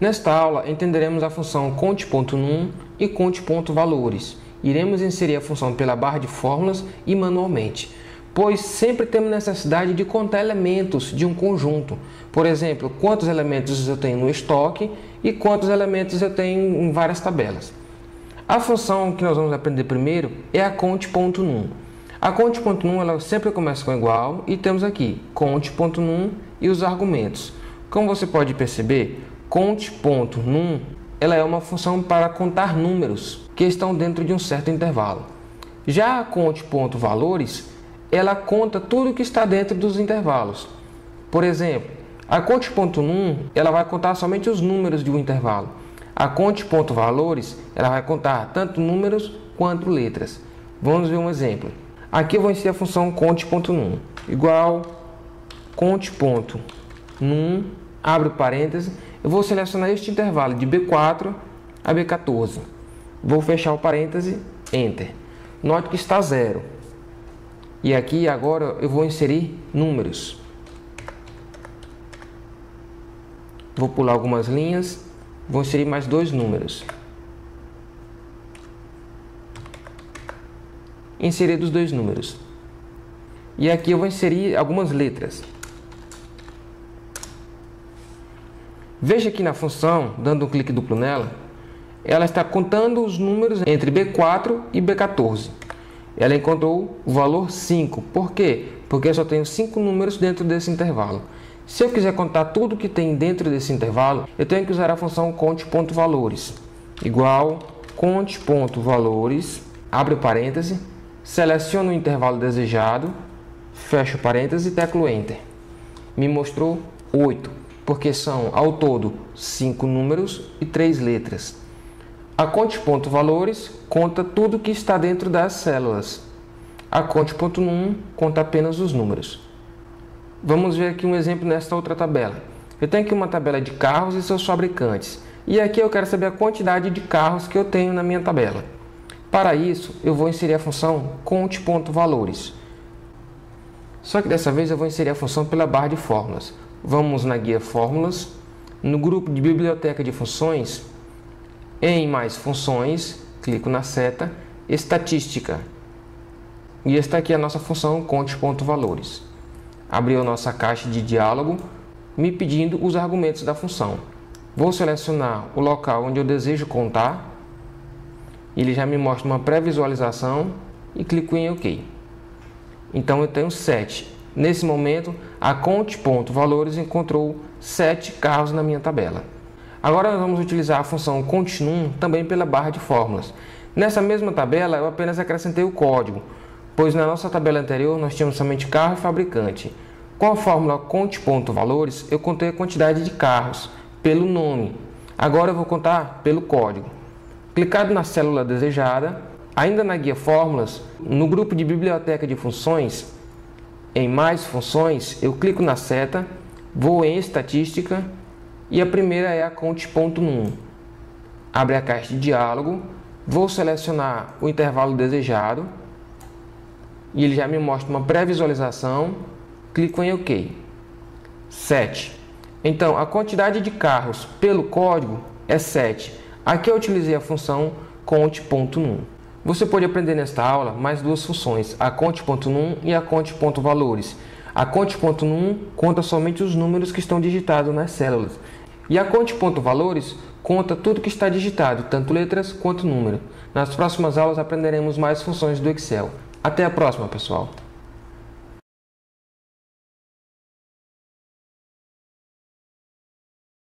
Nesta aula, entenderemos a função conte.num e conte.valores. Iremos inserir a função pela barra de fórmulas e manualmente, pois sempre temos necessidade de contar elementos de um conjunto. Por exemplo, quantos elementos eu tenho no estoque e quantos elementos eu tenho em várias tabelas. A função que nós vamos aprender primeiro é a conte.num. A conte.num ela sempre começa com igual e temos aqui conte.num e os argumentos. Como você pode perceber, conte.num ela é uma função para contar números que estão dentro de um certo intervalo. Já a conte.valores ela conta tudo que está dentro dos intervalos. Por exemplo, a conte.num ela vai contar somente os números de um intervalo. A conte.valores ela vai contar tanto números quanto letras. Vamos ver um exemplo. Aqui eu vou inserir a função conte.num igual conte.num, abre parênteses, eu vou selecionar este intervalo de B4 a B14. Vou fechar o parêntese, Enter. Note que está 0. E aqui agora eu vou inserir números. Vou pular algumas linhas, vou inserir mais 2 números. Inseridos 2 números. E aqui eu vou inserir algumas letras. Veja que na função, dando um clique duplo nela, ela está contando os números entre B4 e B14. Ela encontrou o valor 5. Por quê? Porque eu só tenho 5 números dentro desse intervalo. Se eu quiser contar tudo que tem dentro desse intervalo, eu tenho que usar a função conte.valores igual conte.valores, abre parêntese, seleciono o intervalo desejado, fecho parêntese e teclo Enter. Me mostrou 8. Porque são, ao todo, 5 números e 3 letras. A conte.valores conta tudo que está dentro das células. A conte.num conta apenas os números. Vamos ver aqui um exemplo nesta outra tabela. Eu tenho aqui uma tabela de carros e seus fabricantes. E aqui eu quero saber a quantidade de carros que eu tenho na minha tabela. Para isso, eu vou inserir a função conte.valores. Só que dessa vez eu vou inserir a função pela barra de fórmulas. Vamos na guia Fórmulas, no grupo de Biblioteca de Funções, em Mais Funções, clico na seta, Estatística. E está aqui a nossa função conte.valores. Abriu a nossa caixa de diálogo, me pedindo os argumentos da função. Vou selecionar o local onde eu desejo contar. Ele já me mostra uma pré-visualização e clico em OK. Então eu tenho 7. Nesse momento, a conte.valores encontrou 7 carros na minha tabela. Agora nós vamos utilizar a função conte.num também pela barra de fórmulas. Nessa mesma tabela, eu apenas acrescentei o código, pois na nossa tabela anterior nós tínhamos somente carro e fabricante. Com a fórmula conte.valores, eu contei a quantidade de carros pelo nome. Agora eu vou contar pelo código. Clicado na célula desejada, ainda na guia Fórmulas, no grupo de Biblioteca de Funções, em Mais Funções, eu clico na seta, vou em Estatística e a primeira é a conte.num. Abre a caixa de diálogo, vou selecionar o intervalo desejado e ele já me mostra uma pré-visualização, clico em OK. 7. Então, a quantidade de carros pelo código é 7. Aqui eu utilizei a função conte.num. Você pode aprender nesta aula mais 2 funções, a conte.num e a conte.valores. A conte.num conta somente os números que estão digitados nas células. E a conte.valores conta tudo que está digitado, tanto letras quanto número. Nas próximas aulas aprenderemos mais funções do Excel. Até a próxima, pessoal!